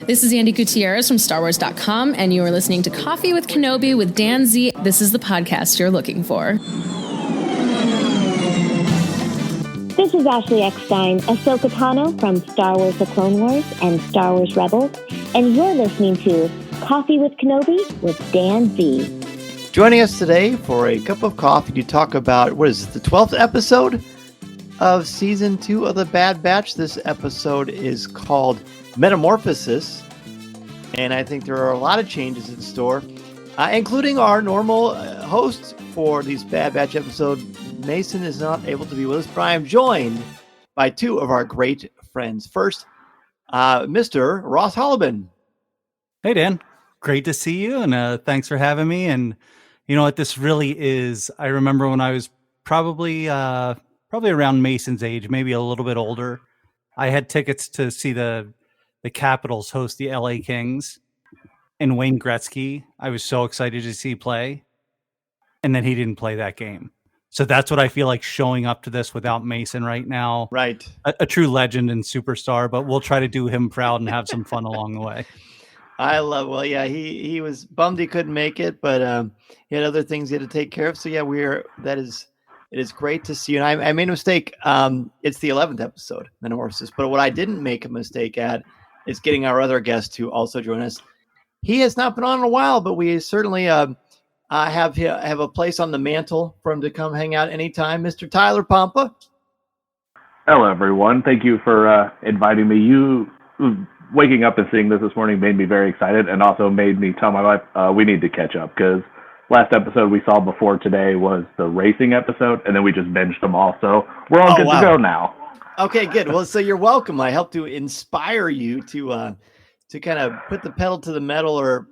This is Andy Gutierrez from StarWars.com, and you are listening to Coffee with Kenobi with Dan Z. This is the podcast you're looking for. This is Ashley Eckstein, Ahsoka Tano from Star Wars The Clone Wars and Star Wars Rebels, and you're listening to Coffee with Kenobi with Dan Z. Joining us today for a cup of coffee to talk about, what is it, the 12th episode of Season 2 of The Bad Batch. This episode is called Metamorphosis, and I think there are a lot of changes in store, including our normal host for these Bad Batch episodes. Mason is not able to be with us, but I am joined by two of our great friends. First, Mr. Ross Hollebon. Hey, Dan. Great to see you, and thanks for having me. And you know what this really is? I remember when I was probably around Mason's age, maybe a little bit older. I had tickets to see the Capitals host the LA Kings, and Wayne Gretzky. I was so excited to see play, and then he didn't play that game. So that's what I feel like showing up to this without Mason right now. Right. A true legend and superstar, but we'll try to do him proud and have some fun along the way. Well, yeah, he was bummed he couldn't make it, but he had other things he had to take care of. So yeah, it is great to see you. And I made a mistake. It's the 11th episode, Metamorphosis. But what I didn't make a mistake at is getting our other guest to also join us. He has not been on in a while, but we certainly have a place on the mantle for him to come hang out anytime. Mr. Tyler Pompa. Hello, everyone. Thank you for inviting me. You waking up and seeing this morning made me very excited, and also made me tell my wife we need to catch up, because last episode we saw before today was the racing episode, and then we just binged them all. So we're all good to go now. Okay, good. Well, so you're welcome. I helped to inspire you to kind of put the pedal to the metal, or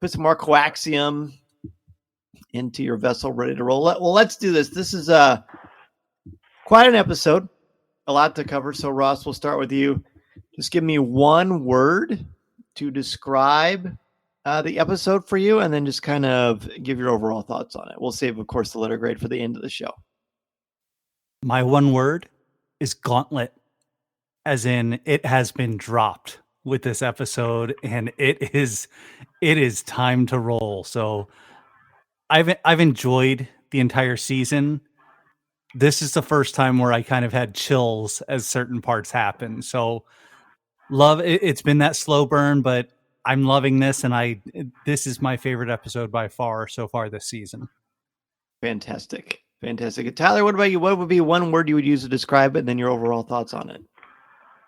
put some more coaxium into your vessel, ready to roll. Well, let's do this. This is quite an episode, a lot to cover. So Ross, we'll start with you. Just give me one word to describe the episode for you, and then just kind of give your overall thoughts on it. We'll save, of course, the letter grade for the end of the show. My one word is gauntlet, as in it has been dropped with this episode, and it is time to roll. So I've enjoyed the entire season. This is the first time where I kind of had chills as certain parts happen. So love it. It's been that slow burn, but I'm loving this, and this is my favorite episode by far so far this season. Fantastic. Tyler, what about you? What would be one word you would use to describe it, and then your overall thoughts on it?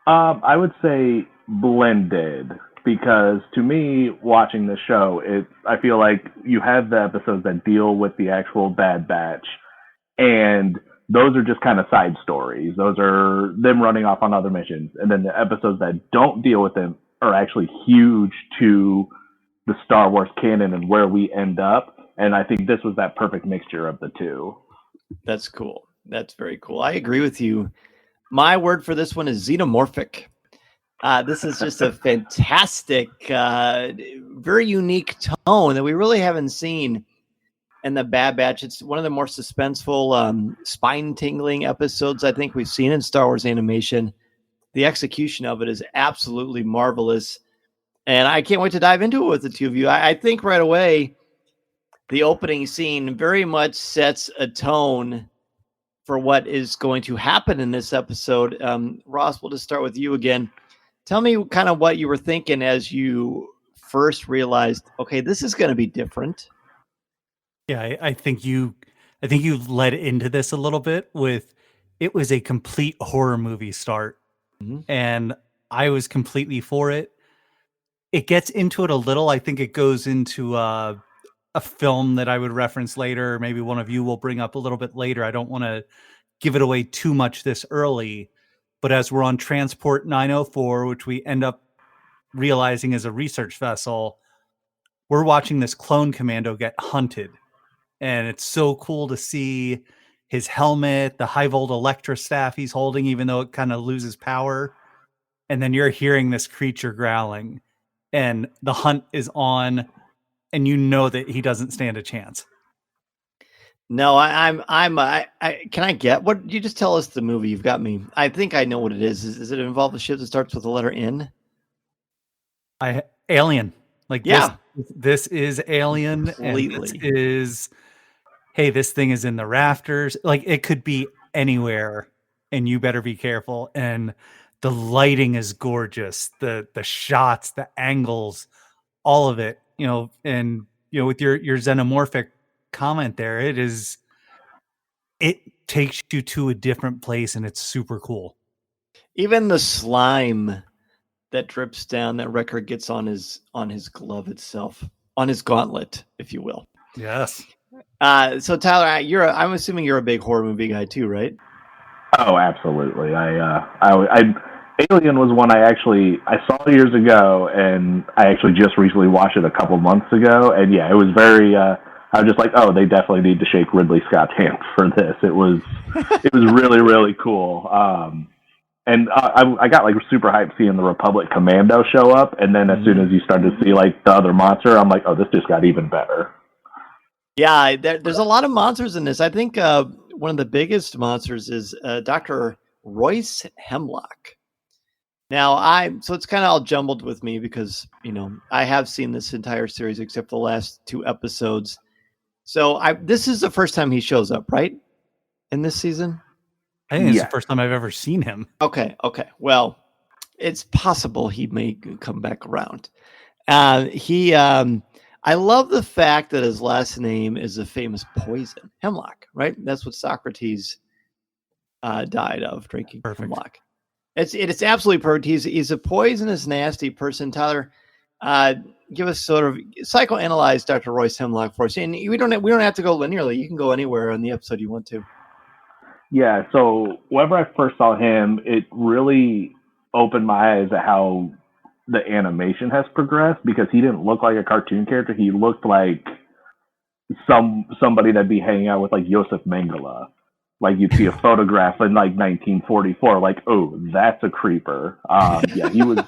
I would say blended, because to me, watching the show, I feel like you have the episodes that deal with the actual Bad Batch, and those are just kind of side stories. Those are them running off on other missions. And then the episodes that don't deal with them are actually huge to the Star Wars canon and where we end up. And I think this was that perfect mixture of the two. That's cool. That's very cool. I agree with you. My word for this one is xenomorphic. This is just a fantastic, very unique tone that we really haven't seen in the Bad Batch. It's one of the more suspenseful, spine-tingling episodes I think we've seen in Star Wars animation. The execution of it is absolutely marvelous, and I can't wait to dive into it with the two of you. I think right away, the opening scene very much sets a tone for what is going to happen in this episode. Ross, we'll just start with you again. Tell me kind of what you were thinking as you first realized, okay, this is going to be different. Yeah, I think you led into this a little bit with, it was a complete horror movie start. Mm-hmm. And I was completely for it. It gets into it a little. I think it goes into a film that I would reference later. Maybe one of you will bring up a little bit later. I don't want to give it away too much this early. But as we're on Transport 904, which we end up realizing is a research vessel, we're watching this clone commando get hunted. And it's so cool to see his helmet, the high volt Electra staff he's holding, even though it kind of loses power. And then you're hearing this creature growling, and the hunt is on, and you know that he doesn't stand a chance. No, can I get what you just tell us the movie? You've got me. I think I know what it is. Does it involve a ship that starts with the letter N? Alien. Like Yeah. this is Alien. Completely. And this is, hey, this thing is in the rafters. Like it could be anywhere, and you better be careful. And the lighting is gorgeous. The shots, the angles, all of it, and with your xenomorphic comment there, it takes you to a different place, and it's super cool. Even the slime that drips down that Wrecker gets on his glove itself, on his gauntlet, if you will. Yes. So Tyler, I'm assuming you're a big horror movie guy too, right? Oh, absolutely. Alien was one I saw years ago, and I actually just recently watched it a couple months ago. And yeah, it was very. I was just like, oh, they definitely need to shake Ridley Scott's hand for this. It was really, really cool. And I got like super hyped seeing the Republic Commando show up, and then as soon as you started to see like the other monster, I'm like, oh, this just got even better. Yeah, there's a lot of monsters in this. I think one of the biggest monsters is Dr. Royce Hemlock. Now, so it's kind of all jumbled with me because, I have seen this entire series except the last 2 episodes. So this is the first time he shows up, right? In this season? I think it's the first time I've ever seen him. Okay. Well, it's possible he may come back around. I love the fact that his last name is a famous poison, hemlock, right? That's what Socrates died of, drinking hemlock. It's absolutely perfect. He's a poisonous, nasty person. Tyler, give us sort of psychoanalyze Dr. Royce Hemlock for us. And we don't have to go linearly. You can go anywhere on the episode you want to. Yeah, so whenever I first saw him, it really opened my eyes at how the animation has progressed, because he didn't look like a cartoon character. He looked like somebody that'd be hanging out with like Josef Mengele. Like you'd see a photograph in like 1944, like, oh, that's a creeper. Yeah, he was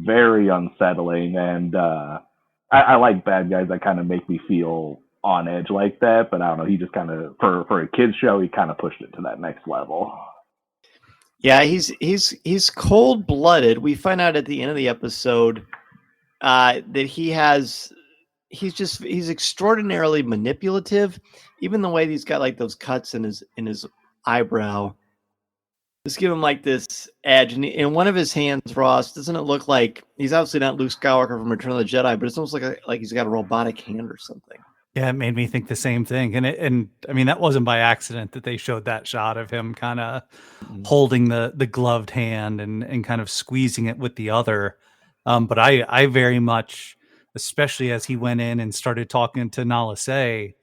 very unsettling, and I like bad guys that kind of make me feel on edge like that. But I don't know, he just kind of for a kids show, he kind of pushed it to that next level. Yeah, he's cold-blooded. We find out at the end of the episode that he's extraordinarily manipulative. Even the way he's got like those cuts in his eyebrow, just give him like this edge. And in one of his hands, Ross, doesn't it look like he's obviously not Luke Skywalker from Return of the Jedi, but it's almost like he's got a robotic hand or something. Yeah, it made me think the same thing. And I mean, that wasn't by accident that they showed that shot of him kind of holding the gloved hand and kind of squeezing it with the other. But I very much, especially as he went in and started talking to Nala Se,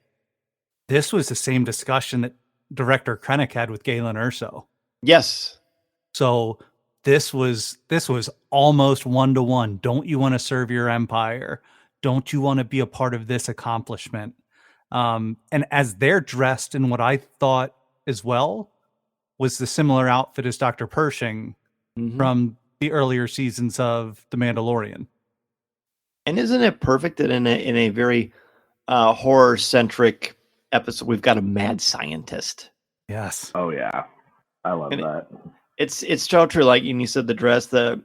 this was the same discussion that director Krennic had with Galen Erso. Yes. So this was almost 1-to-1. Don't you want to serve your empire? Don't you want to be a part of this accomplishment? And as they're dressed in what I thought as well was the similar outfit as Dr. Pershing from the earlier seasons of The Mandalorian. And isn't it perfect that in a very horror-centric episode, we've got a mad scientist? Yes. Oh yeah, I love that. It's so true. Like you said, the dress, the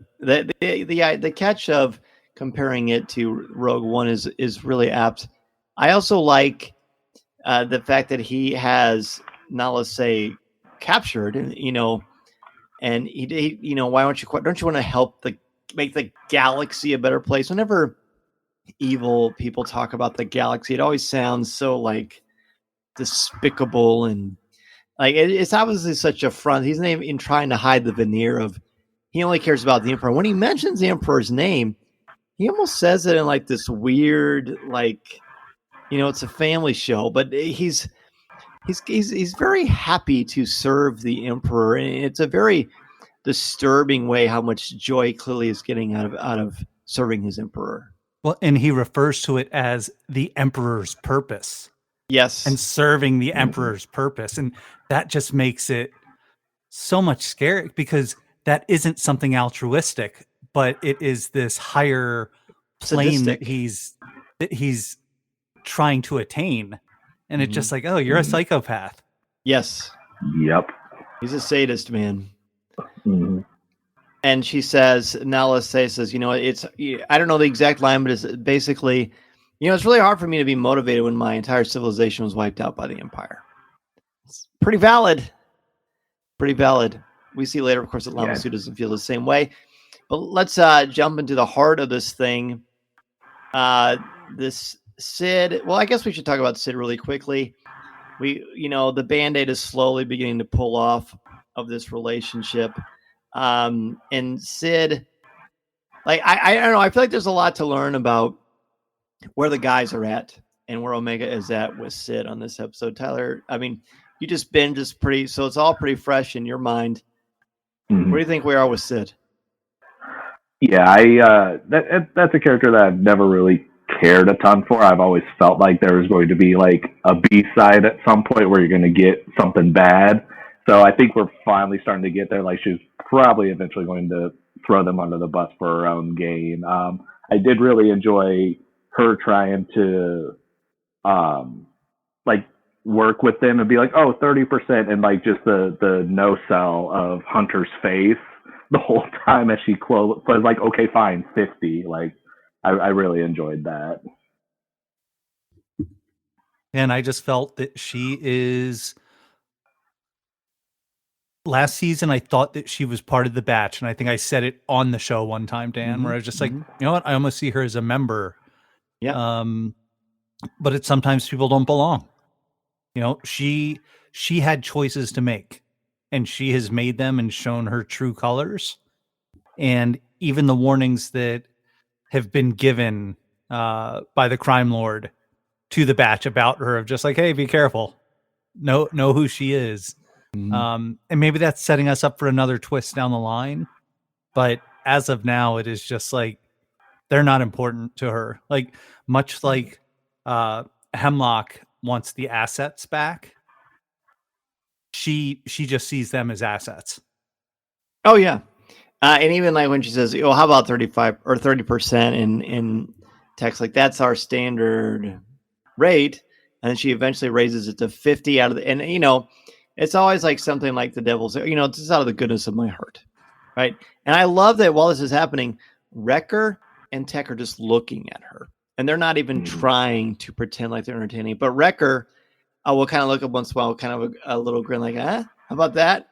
catch of comparing it to Rogue One is really apt. I also like the fact that he has Nala Se captured, and he why don't you want to help make the galaxy a better place? Whenever evil people talk about the galaxy, it always sounds so like despicable, and like it's obviously such a front. He's not even trying to hide the veneer of he only cares about the Emperor. When he mentions the Emperor's name, he almost says it in like this weird, like, it's a family show, but he's very happy to serve the Emperor, and it's a very disturbing way how much joy clearly is getting out of serving his Emperor. Well, and he refers to it as the Emperor's purpose. Yes. And serving the Emperor's purpose. And that just makes it so much scary, because that isn't something altruistic, but it is this higher plane that he's trying to attain. And it's just like, oh, you're a psychopath. Yes. Yep. He's a sadist, man. And she says, Nala says, you know, it's, I don't know the exact line, but it's basically, you know, it's really hard for me to be motivated when my entire civilization was wiped out by the Empire. It's pretty valid. Pretty valid. We see later, of course, that Lamasu doesn't feel the same way. But let's jump into the heart of this thing. This Sid, well, I guess we should talk about Sid really quickly. The Band-Aid is slowly beginning to pull off of this relationship. And Sid, like, I don't know, I feel like there's a lot to learn about where the guys are at and where Omega is at with Sid on this episode. Tyler, I mean, you just been just pretty, so it's all pretty fresh in your mind. Mm-hmm. Where do you think we are with Sid? Yeah, that's a character that I've never really cared a ton for. I've always felt like there was going to be like a B-side at some point where you're going to get something bad. So I think we're finally starting to get there. Like, she's probably eventually going to throw them under the bus for her own gain. I did really enjoy her trying to like work with them and be like, oh, 30%, and like just the no sell of Hunter's face the whole time as she was like, okay, fine, 50. Like, I really enjoyed that. And I just felt that she is. Last season, I thought that she was part of the batch, and I think I said it on the show one time, Dan, where I was just like, you know what, I almost see her as a member. Yeah. But it's sometimes people don't belong. You know, she had choices to make, and she has made them and shown her true colors. And even the warnings that have been given by the crime lord to the batch about her of just like, hey, be careful, know who she is. And maybe that's setting us up for another twist down the line. But as of now, it is just like, they're not important to her. Like, much like Hemlock wants the assets back, she just sees them as assets. Oh, yeah. And even like when she says, oh, how about 35 or 30% in text, like that's our standard rate. And then she eventually raises it to 50 out of the, and you know, it's always like something like the devil's, you know, it's just out of the goodness of my heart. Right. And I love that while this is happening, Wrecker and Tech are just looking at her and they're not even trying to pretend like they're entertaining. But Wrecker will kind of look up once in a while, kind of a little grin like, how about that?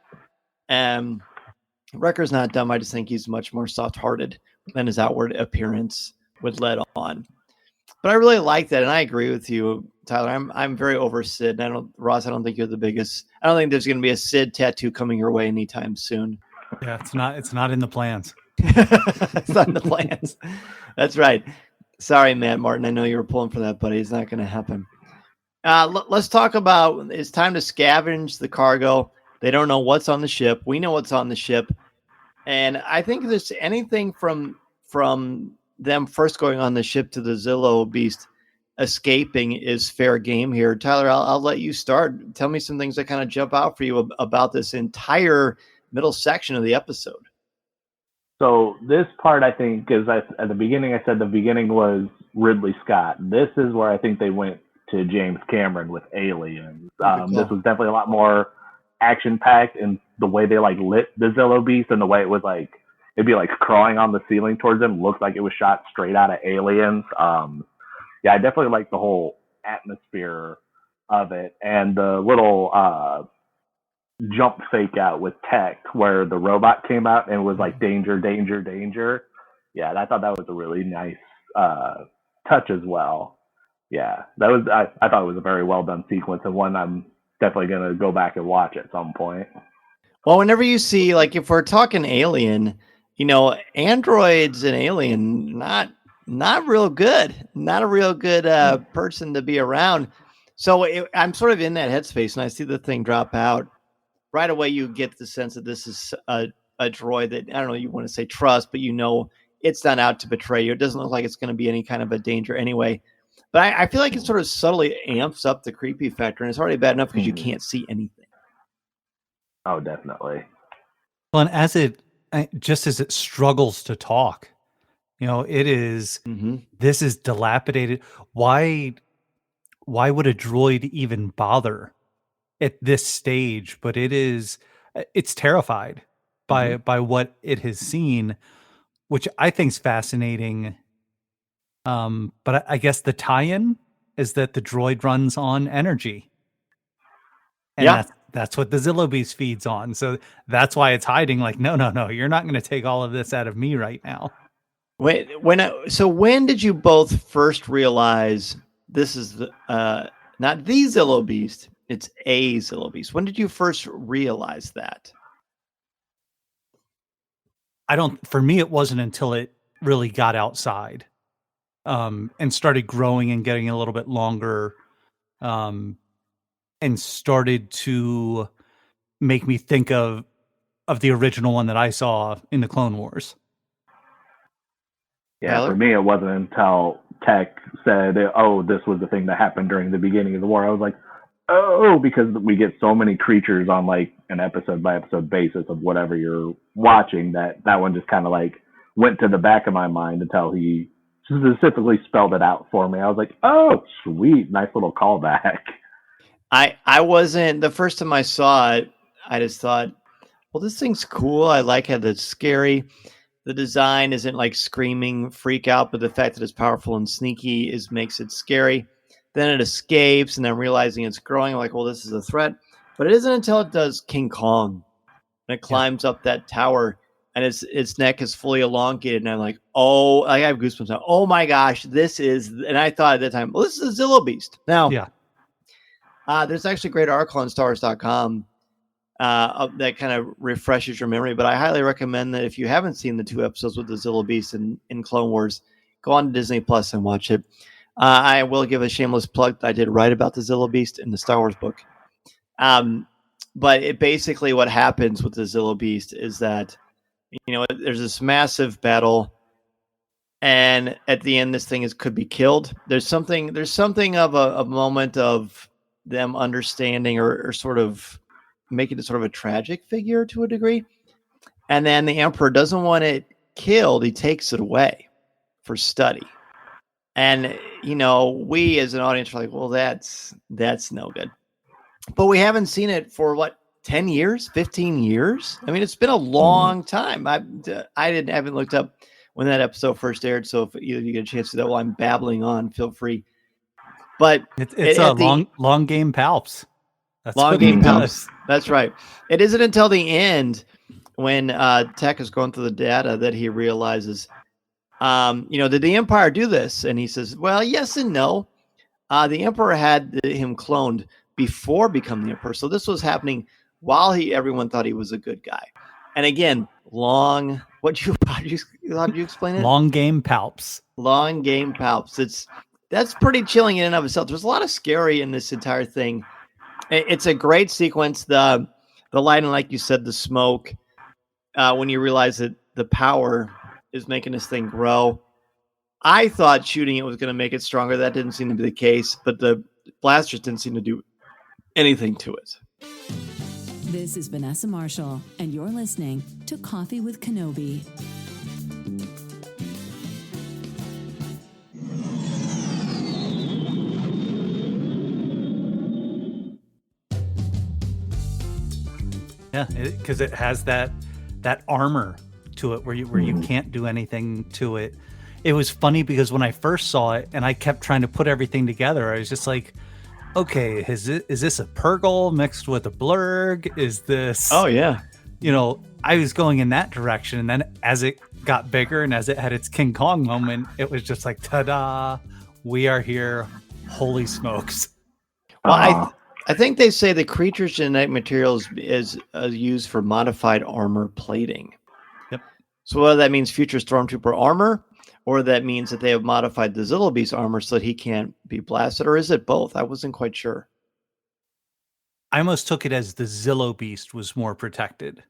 Wrecker's not dumb. I just think he's much more soft-hearted than his outward appearance would let on. But I really like that, and I agree with you, Tyler. I'm very over Sid. And Ross, I don't think you're the biggest. I don't think there's going to be a Sid tattoo coming your way anytime soon. Yeah, it's not in the plans. It's not in the plans. That's right. Sorry, Matt Martin. I know you were pulling for that, buddy. It's not going to happen. Let's talk about, it's time to scavenge the cargo. They don't know what's on the ship. We know what's on the ship. And I think if there's anything from them first going on the ship to the Zillow Beast escaping is fair game here. Tyler, I'll let you start. Tell me some things that kind of jump out for you about this entire middle section of the episode. So this part, I think, is at the beginning, I said the beginning was Ridley Scott. This is where I think they went to James Cameron with Aliens. This was definitely a lot more action-packed in the way they like lit the Zillow Beast and the way it was like, it'd be like crawling on the ceiling towards them. Looked like it was shot straight out of Aliens. Yeah, I definitely like the whole atmosphere of it. And the little jump fake out with Tech where the robot came out and was like, danger, danger, danger. Yeah, I thought that was a really nice touch as well. Yeah, that was, I thought it was a very well done sequence and one I'm definitely going to go back and watch at some point. Well, whenever you see, like, if we're talking Alien, you know, androids and Alien, not real good, not a real good person to be around. So I'm sort of in that headspace and I see the thing drop out. Right away, you get the sense that this is a droid that, I don't know, you want to say trust, but you know, it's not out to betray you. It doesn't look like it's going to be any kind of a danger anyway. But I feel like it sort of subtly amps up the creepy factor, and it's already bad enough because you can't see anything. Oh, definitely. Well, and as it struggles to talk, you know, it is, this is dilapidated. Why would a droid even bother at this stage? But it's terrified. by what it has seen, which I think is fascinating. But I guess the tie-in is that the droid runs on energy. And that's what the Zillo Beast feeds on. So that's why it's hiding. Like, no, you're not going to take all of this out of me right now. So when did you both first realize this is not the Zillo Beast, it's a Zillo Beast? When did you first realize that? For me, it wasn't until it really got outside, and started growing and getting a little bit longer, and started to make me think of the original one that I saw in the Clone Wars. Yeah, Tyler? For me, it wasn't until Tech said, "Oh, this was the thing that happened during the beginning of the war." I was like, "Oh," because we get so many creatures on like an episode by episode basis of whatever you're watching that one just kind of like went to the back of my mind until he specifically spelled it out for me. I was like, "Oh, sweet, nice little callback." I wasn't, the first time I saw it, I just thought, well, this thing's cool. I like how it's scary. The design isn't like screaming freak out, but the fact that it's powerful and sneaky makes it scary. Then it escapes, and I'm realizing it's growing. I'm like, well, this is a threat. But it isn't until it does King Kong, and it climbs up that tower, and its neck is fully elongated, and I'm like, oh, I have goosebumps now. Oh my gosh, this is, and I thought at that time, well, this is a Zillo Beast. Now, there's actually a great article on StarWars.com that kind of refreshes your memory, but I highly recommend that if you haven't seen the 2 episodes with the Zillo Beast in Clone Wars, go on to Disney Plus and watch it. I will give a shameless plug. I did write about the Zillo Beast in the Star Wars book. But it basically, what happens with the Zillo Beast is that, there's this massive battle, and at the end, this thing could be killed. There's something of a moment of them understanding or sort of making it sort of a tragic figure to a degree. And then the Emperor doesn't want it killed. He takes it away for study. And, we as an audience are like, well, that's no good. But we haven't seen it for 10 years, 15 years? I mean, it's been a long time. I haven't looked up when that episode first aired. So if either you get a chance to do that while I'm babbling on, feel free. But it's a long game palps. That's long game palps. That's right. It isn't until the end when Tech is going through the data that he realizes, did the Empire do this? And he says, well, yes and no. The Emperor had him cloned before becoming the Emperor. So this was happening while everyone thought he was a good guy. And again, how did you explain it? Long game palps. Long game palps. That's pretty chilling in and of itself. There's a lot of scary in this entire thing. It's a great sequence. The light, and like you said, the smoke, when you realize that the power is making this thing grow. I thought shooting it was going to make it stronger. That didn't seem to be the case, but the blasters didn't seem to do anything to it. This is Vanessa Marshall, and you're listening to Coffee with Kenobi. Yeah, because it has that armor to it where you can't do anything to it. It was funny because when I first saw it and I kept trying to put everything together, I was just like, okay, is this a Purgle mixed with a Blurg? Is this? Oh yeah. I was going in that direction, and then as it got bigger and as it had its King Kong moment, it was just like, ta-da! We are here! Holy smokes! Well, I think they say the creature's genetic materials is used for modified armor plating. Yep. So whether that means future Stormtrooper armor, or that means that they have modified the Zillo Beast armor so that he can't be blasted, or is it both? I wasn't quite sure. I almost took it as the Zillo Beast was more protected.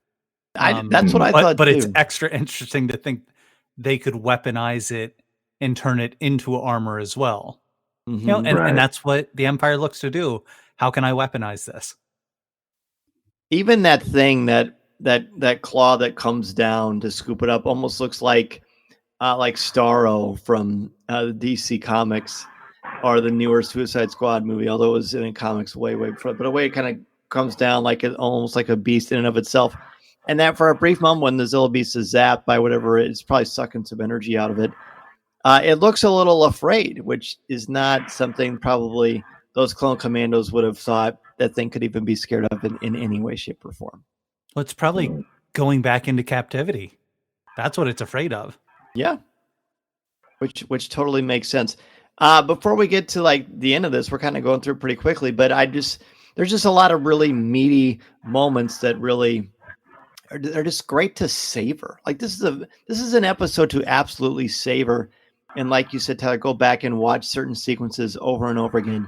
That's what I thought, but too. It's extra interesting to think they could weaponize it and turn it into armor as well. Mm-hmm. And that's what the Empire looks to do. How can I weaponize this? Even that thing, that claw that comes down to scoop it up, almost looks like Starro from the DC Comics or the newer Suicide Squad movie, although it was in the comics way before. But the way it kind of comes down, almost like a beast in and of itself. And that for a brief moment when the Zilla Beast is zapped by whatever, it's probably sucking some energy out of it. It looks a little afraid, which is not something probably those clone commandos would have thought that thing could even be scared of in any way, shape, or form. Well, it's probably going back into captivity. That's what it's afraid of. Yeah. Which totally makes sense. Before we get to like the end of this, we're kind of going through pretty quickly, but there's just a lot of really meaty moments that really are just great to savor. Like this is an episode to absolutely savor. And like you said, Tyler, go back and watch certain sequences over and over again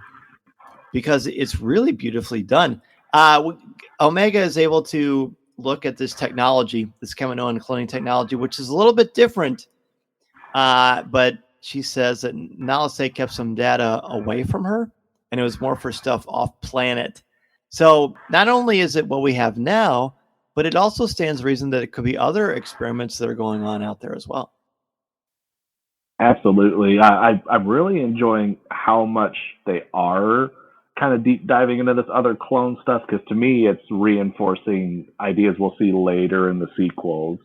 because it's really beautifully done. Omega is able to look at this technology, this Kaminoan cloning technology, which is a little bit different. But she says that Nalase kept some data away from her, and it was more for stuff off planet. So not only is it what we have now, but it also stands reason that it could be other experiments that are going on out there as well. Absolutely. I'm really enjoying how much they are kind of deep diving into this other clone stuff, because to me, it's reinforcing ideas we'll see later in the sequels.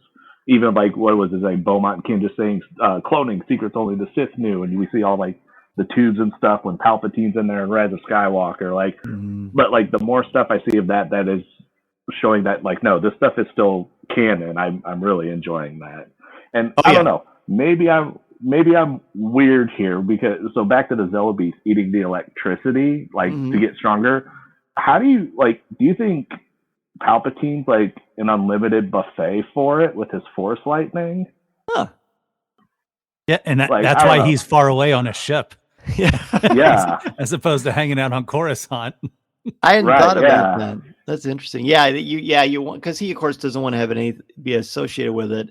Even like, what was his name? Beaumont Kim just saying cloning secrets only the Sith knew. And we see all like the tubes and stuff when Palpatine's in there and Rise of Skywalker. Like, But like the more stuff I see of that is showing that like, no, this stuff is still canon. I'm really enjoying that. And I don't know, maybe I'm weird here because so back to the Zilla Beast eating the electricity like to get stronger. How do you think Palpatine's like an unlimited buffet for it with his Force lightning? Huh. Yeah, and that's why he's far away on a ship. Yeah. As opposed to hanging out on Coruscant. I hadn't thought about that. That's interesting. You want, because he of course doesn't want to have be associated with it.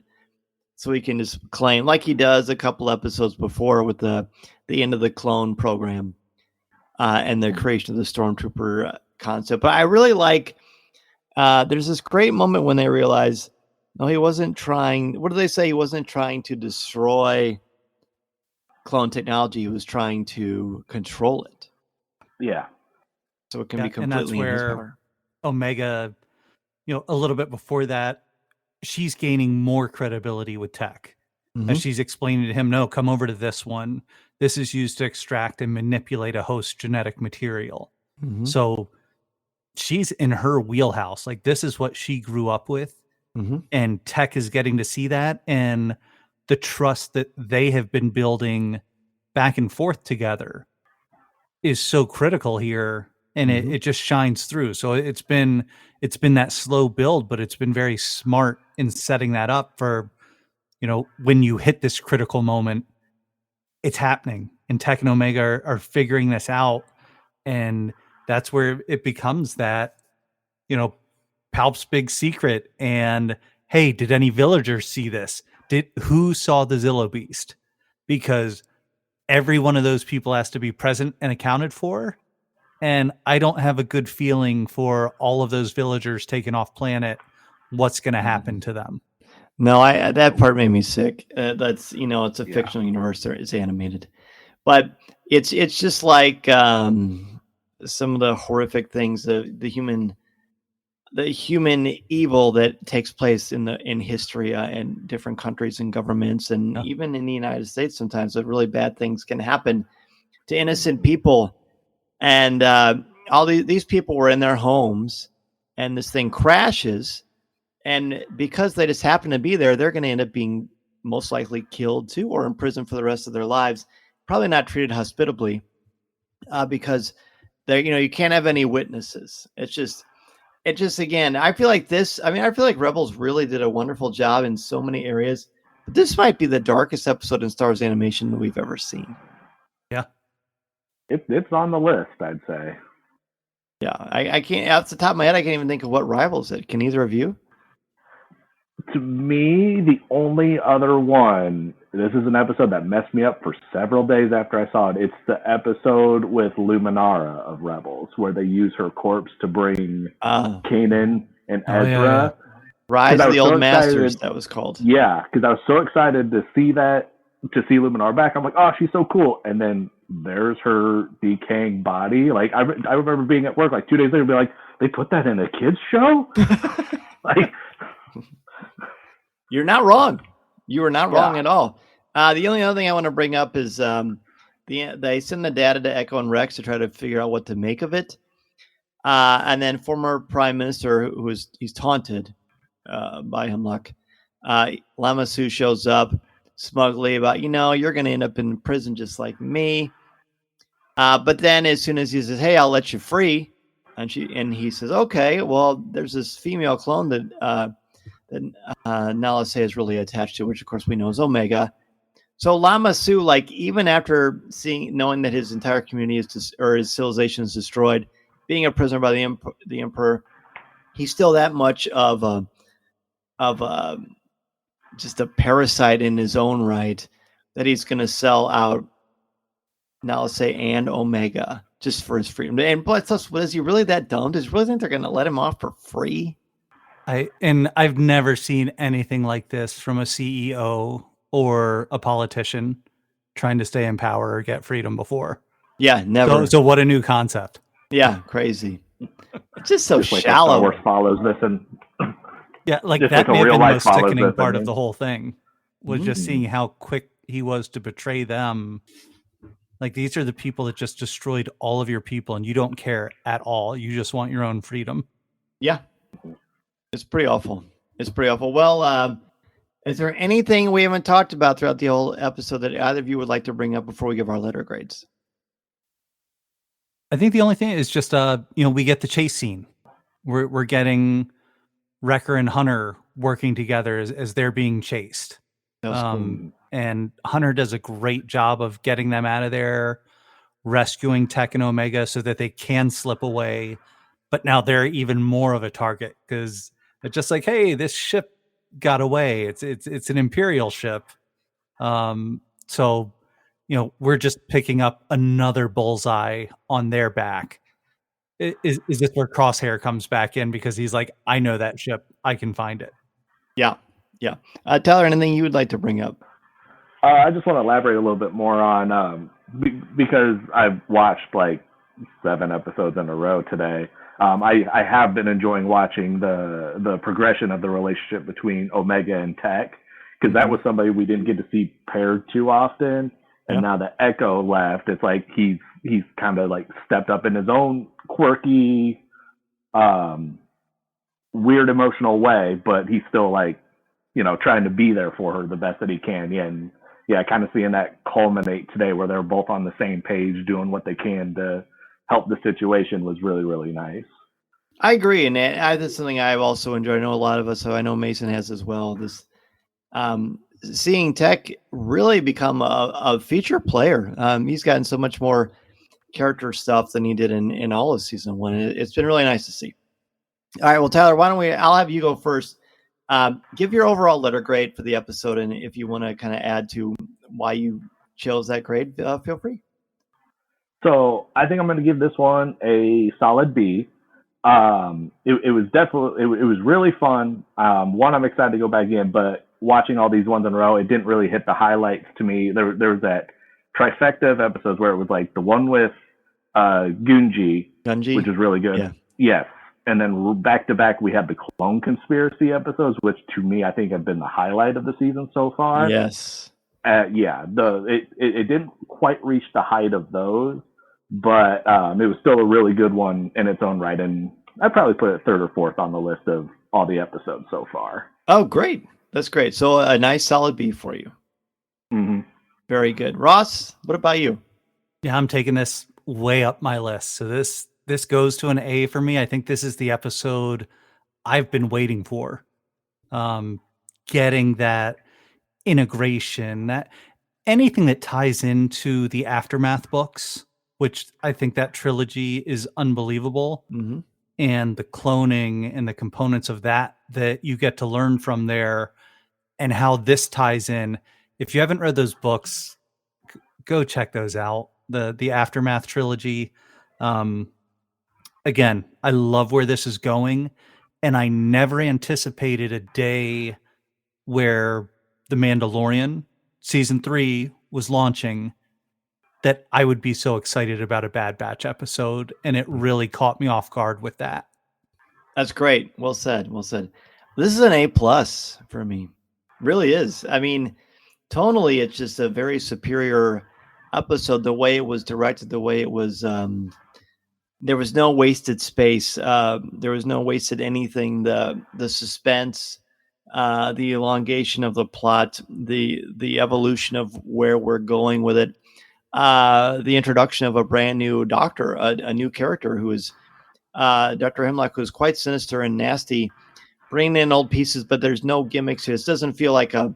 So he can just claim, like he does a couple episodes before with the end of the clone program and the creation of the Stormtrooper concept. But I really like, there's this great moment when they realize, no, he wasn't trying, what do they say? He wasn't trying to destroy clone technology. He was trying to control it. Yeah. So it can be completely and that's where in his power. Omega, a little bit before that, she's gaining more credibility with tech. As she's explaining to him, no, come over to this one. This is used to extract and manipulate a host's genetic material. So she's in her wheelhouse. Like this is what she grew up with. And tech is getting to see that. And the trust that they have been building back and forth together is so critical here. And it just shines through. So it's been that slow build, but it's been very smart in setting that up for, when you hit this critical moment, it's happening. And Tech and Omega are figuring this out. And that's where it becomes that, Palp's big secret. And hey, did any villagers see this? Who saw the Zilla Beast? Because every one of those people has to be present and accounted for. And I don't have a good feeling for all of those villagers taken off planet. What's going to happen to them? No, that part made me sick. That's it's a fictional universe. It's animated, but it's just like some of the horrific things, the human evil that takes place in history in different countries and governments, and even in the United States. Sometimes that really bad things can happen to innocent people. And all these people were in their homes, and this thing crashes. And because they just happen to be there, they're going to end up being most likely killed too, or in prison for the rest of their lives. Probably not treated hospitably, because they, you can't have any witnesses. It just again, I feel like Rebels really did a wonderful job in so many areas. But this might be the darkest episode in Star Wars animation that we've ever seen. Yeah. It's on the list, I'd say. Yeah, I can't, off the top of my head, I can't even think of what rivals it. Can either of you? To me, the only other one, this is an episode that messed me up for several days after I saw it. It's the episode with Luminara of Rebels, where they use her corpse to bring Kanan and Ezra. Yeah. Rise of the Old Masters, that was called. Yeah, because I was so excited to see Luminara back. I'm like, oh, she's so cool. And then there's her decaying body. Like I remember being at work like 2 days later and be like, they put that in a kids show? Like You're not wrong. You are not wrong at all. The only other thing I want to bring up is they send the data to Echo and Rex to try to figure out what to make of it. And then former Prime Minister, he's taunted by Hemlock, Lamassu shows up smugly about, you're going to end up in prison just like me. But then as soon as he says, hey, I'll let you free, and he says, okay, well, there's this female clone that Nala Se is really attached to, which of course we know is Omega. So Lamassu, like, even after knowing that his entire community or his civilization is destroyed, being a prisoner by the Emperor, he's still that much of just a parasite in his own right that he's going to sell out Nala Se and Omega just for his freedom. And plus, is he really that dumb? Does he really think they're going to let him off for free? I've never seen anything like this from a CEO or a politician trying to stay in power or get freedom before. Yeah, never. So what a new concept. Yeah, crazy. It's just so shallow. Star Wars follows this, and yeah, like that may have been the most sickening part of the whole thing was just seeing how quick he was to betray them. Like, these are the people that just destroyed all of your people, and you don't care at all. You just want your own freedom. Yeah. It's pretty awful. Well, is there anything we haven't talked about throughout the whole episode that either of you would like to bring up before we give our letter grades? I think the only thing is just, we get the chase scene. We're getting Wrecker and Hunter working together as they're being chased. Cool. And Hunter does a great job of getting them out of there, rescuing Tech and Omega so that they can slip away. But now they're even more of a target because it's just like, hey, this ship got away. It's an Imperial ship. So, we're just picking up another bullseye on their back. Is this where Crosshair comes back in because he's like, I know that ship. I can find it. Yeah. Tyler, anything you would like to bring up? I just want to elaborate a little bit more on because I've watched like 7 episodes in a row today. I have been enjoying watching the progression of the relationship between Omega and Tech, because that was somebody we didn't get to see paired too often. And now that Echo left, it's like he's kind of like stepped up in his own quirky, weird emotional way, but he's still like, trying to be there for her the best that he can. Yeah, and kind of seeing that culminate today where they're both on the same page doing what they can to help the situation was really, really nice. I agree, and that's something I've also enjoyed. I know a lot of us, so I know Mason has as well. This seeing Tech really become a feature player. He's gotten so much more character stuff than he did in all of season 1. It's been really nice to see. All right, well, Tyler, I'll have you go first. Give your overall letter grade for the episode, and if you want to kind of add to why you chose that grade, feel free. So I think I'm going to give this one a solid B. It was definitely, it was really fun. One, I'm excited to go back in, but watching all these ones in a row, it didn't really hit the highlights to me. There was that trifecta of episodes where it was like the one with Gunji, which was really good. Yeah. Yes. And then back to back, we had the Clone Conspiracy episodes, which to me, I think have been the highlight of the season so far. Yes. It didn't quite reach the height of those, but it was still a really good one in its own right. And I'd probably put it 3rd or 4th on the list of all the episodes so far. Oh, great. That's great. So a nice solid B for you. Mm-hmm. Very good. Ross, what about you? Yeah, I'm taking this way up my list. So this goes to an A for me. I think this is the episode I've been waiting for. Getting that integration, that anything that ties into the Aftermath books, which I think that trilogy is unbelievable. Mm-hmm. And the cloning and the components of that you get to learn from there and how this ties in. If you haven't read those books, go check those out. The Aftermath trilogy. Again, I love where this is going, and I never anticipated a day where The Mandalorian season 3 was launching that I would be so excited about a Bad Batch episode, and it really caught me off guard with that. That's great. Well said. This is an A+ for me. Really is. I mean, tonally, it's just a very superior episode. The way it was directed, the way it was, there was no wasted space. There was no wasted anything. The suspense, the elongation of the plot, the evolution of where we're going with it, the introduction of a brand new doctor, a new character who is Dr. Hemlock, who's quite sinister and nasty, bringing in old pieces, but there's no gimmicks here. This doesn't feel like a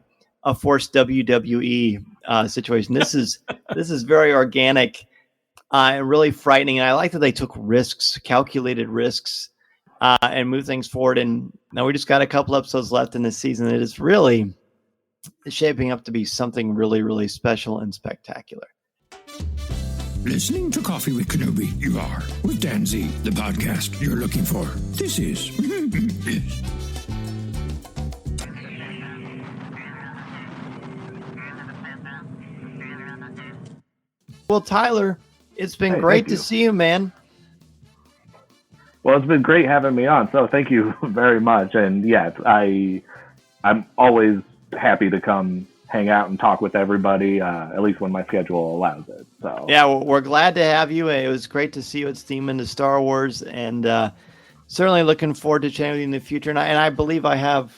forced WWE situation. This is very organic and really frightening. And I like that they took risks, calculated risks, and moved things forward. And now we just got a couple episodes left in this season. It is really shaping up to be something really, really special and spectacular. Listening to Coffee with Kenobi, you are, with Dan Z, the podcast you're looking for. This is... yes. Well, Tyler, it's been great to see you, man. Well, it's been great having me on, so thank you very much. And yes, I'm always happy to come hang out and talk with everybody, at least when my schedule allows it. So yeah, we're glad to have you. It was great to see you at Steam into Star Wars, and certainly looking forward to chatting with you in the future. And I believe I have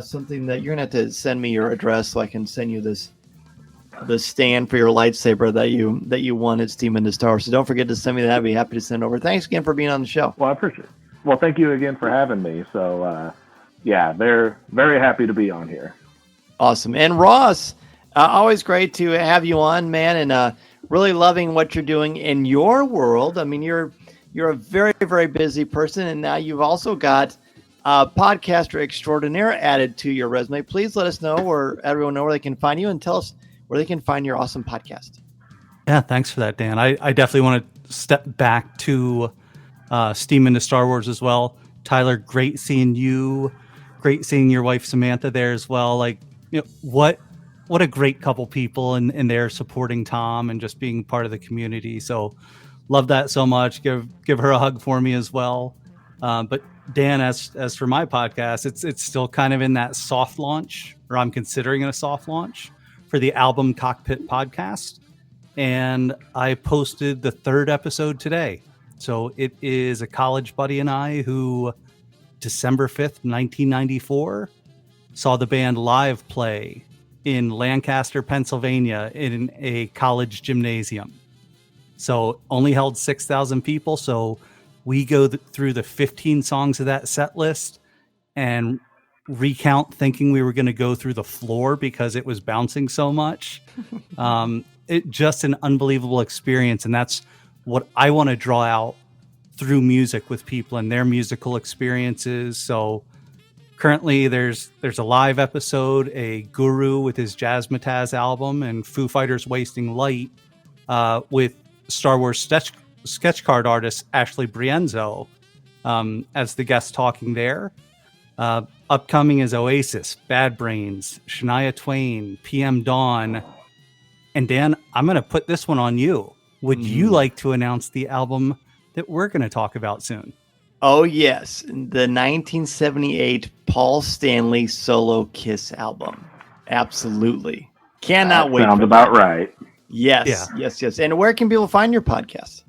something that you're gonna have to send me your address so I can send you the stand for your lightsaber that you won at Steam into Star Wars. So don't forget to send me that. I'd be happy to send it over. Thanks again for being on the show. Well, I appreciate it. Well, thank you again for having me. So yeah, they're very happy to be on here. Awesome. And Ross, always great to have you on, man, and really loving what you're doing in your world. I mean, you're a very, very busy person, and now you've also got podcaster extraordinaire added to your resume. Please let us know, or everyone know where they can find you, and tell us where they can find your awesome podcast. Yeah, thanks for that, Dan. I definitely want to step back to Steam into Star Wars as well. Tyler, great seeing you. Great seeing your wife Samantha there as well. Like, you know, what a great couple people, and they're supporting Tom and just being part of the community. So love that so much. Give her a hug for me as well. But Dan, as for my podcast, it's still kind of in that soft launch, or I'm considering it a soft launch for the album Cockpit Podcast. And I posted the 3rd episode today. So it is a college buddy and I who December 5th, 1994, saw the band live play in Lancaster, Pennsylvania in a college gymnasium. So only held 6,000 people. So we go through the 15 songs of that set list and recount, thinking we were going to go through the floor because it was bouncing so much. It just an unbelievable experience. And that's what I want to draw out through music with people and their musical experiences. So currently there's a live episode, a Guru with his Jazzmatazz album, and Foo Fighters Wasting Light with Star Wars sketch card artist Ashley Brienzo as the guest talking there. Upcoming is Oasis, Bad Brains, Shania Twain, PM Dawn. And Dan, I'm going to put this one on you. Would you like to announce the album that we're going to talk about soon? Oh, yes. The 1978 Paul Stanley solo Kiss album. Absolutely. Cannot wait. Sounds about right. Yes, yeah. Yes. And where can people find your podcast?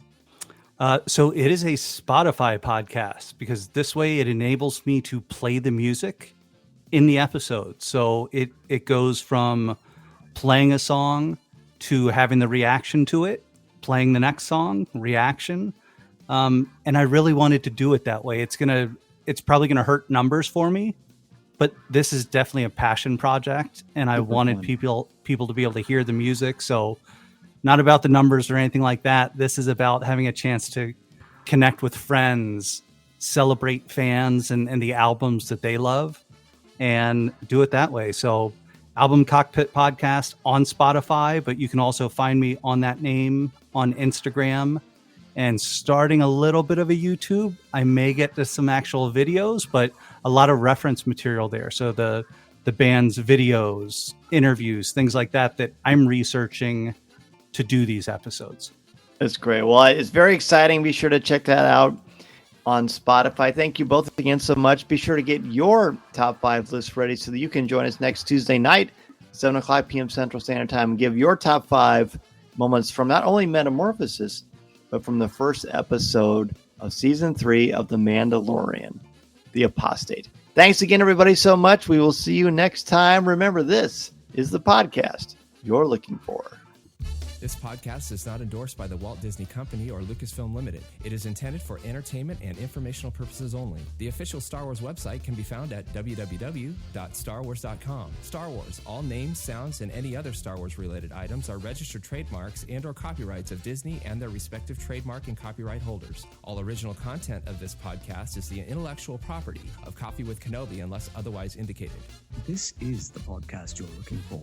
So it is a Spotify podcast, because this way it enables me to play the music in the episode. So it goes from playing a song to having the reaction to it, playing the next song, reaction. And I really wanted to do it that way. It's probably gonna hurt numbers for me, but this is definitely a passion project, and I wanted people to be able to hear the music. So not about the numbers or anything like that. This is about having a chance to connect with friends, celebrate fans and the albums that they love, and do it that way. So Album Cockpit Podcast on Spotify, but you can also find me on that name on Instagram, and starting a little bit of a YouTube. I may get to some actual videos, but a lot of reference material there. So the band's videos, interviews, things like that I'm researching to do these episodes. That's great. Well, it's very exciting. Be sure to check that out. on Spotify. Thank you both again so much. Be sure to get your top 5 list ready so that you can join us next Tuesday night, 7 o'clock p.m. Central Standard Time, and give your top 5 moments from not only Metamorphosis, but from the first episode of Season 3 of The Mandalorian, The Apostate. Thanks again, everybody, so much. We will see you next time. Remember, this is the podcast you're looking for. This podcast is not endorsed by the Walt Disney Company or Lucasfilm Limited. It is intended for entertainment and informational purposes only. The official Star Wars website can be found at www.starwars.com. Star Wars, all names, sounds, and any other Star Wars-related items are registered trademarks and or copyrights of Disney and their respective trademark and copyright holders. All original content of this podcast is the intellectual property of Coffee with Kenobi unless otherwise indicated. This is the podcast you're looking for.